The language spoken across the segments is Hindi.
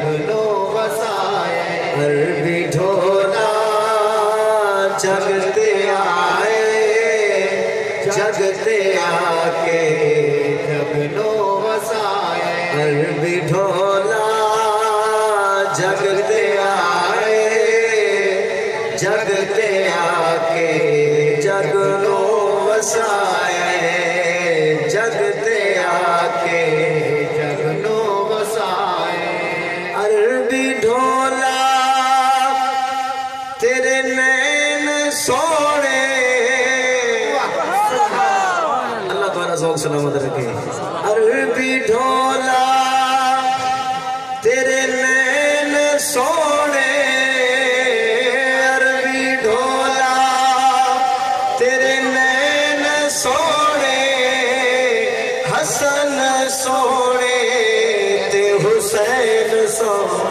जगनो वसाए। अरबी ढोला जगते आए, जगते आके जगनो वसाए। अरबी ढोला जगते आए, जगते आके जगनो वसाए, जगते आके जगनो वसाए। अरबी ढोला तेरे नैन सोने, अल्लाह तुम्हारा शौक सलामत रखे। अरबी ढोला तेरे नैन सोने, अरबी ढोला तेरे नैन सोने, हसन सोने ते हुसैन सोने।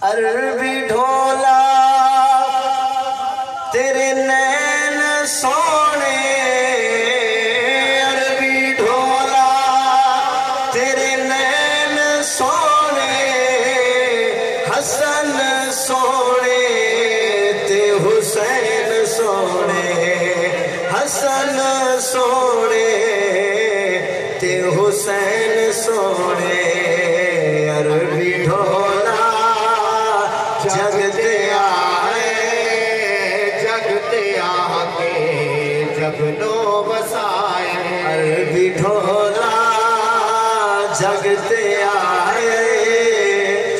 अरबी ढोला तेरे नैन सोने, अरबी ढोला तेरे नैन सोने, हसन सोने ते हुसैन सोने, हसन सोने ते हुसैन सोने। अरबी ढोला जगते आए, जगते आके जगनो वसाए। अरबी ढोला जगते आए,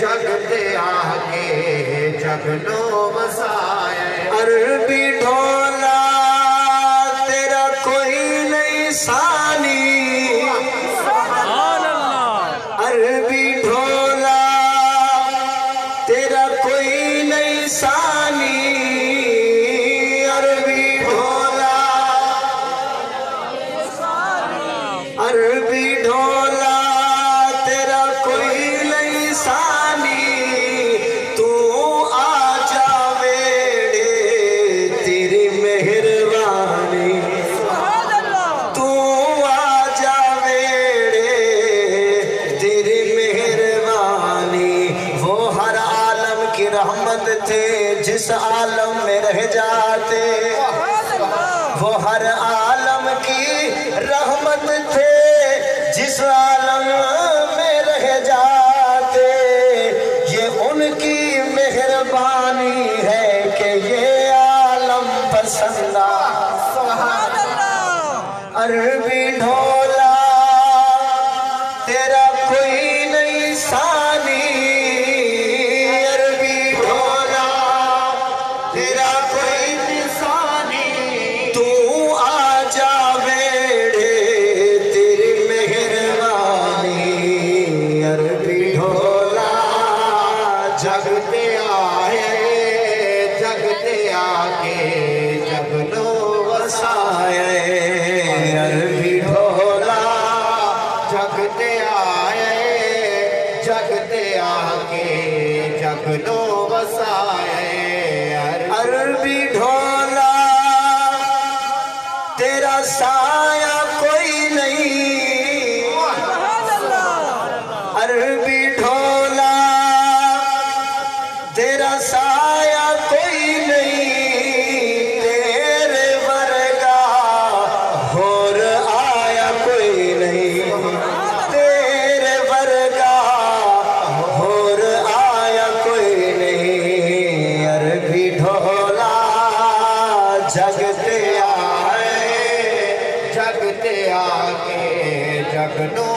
जगते आके जगनो वसाए। अरबी ढोला तेरा कोई नहीं सानी, अरबी ढोला तेरा कोई नहीं सानी, अरबी ढोला, अरबी ढोला तेरा कोई नहीं सानी। तू आ जावेड़े तेरी मेहरबानी, तू आ जावेड़े तेरी मेहरबानी। वो हर आलम की रहमत थे जिस आलम में रह जाते, वो हर आलम की रहमत थे जिस आलम में रह जाते। ये उनकी मेहरबानी है कि ये आलम पसंदा। अरबी ढोला तेरा कोई नहीं सानी, अरबी ढोला तेरा कोई निशानी। तू आ जावेड़े तेरी मेहरबानी, अरबी ढोला जगते आए, जगते आके जगनो वसाए। अरबी ढोला जगते आए, जगते आके जगनो वसाए। अरबी ढोला तेरा साया कोई नहीं, अरबी ढोला तेरा साया कोई नहीं। तेरे वर्गा होर आया कोई नहीं, तेरे वर्गा होर आया कोई नहीं। अरबी ढोला जगते आए, जगते आके जगनो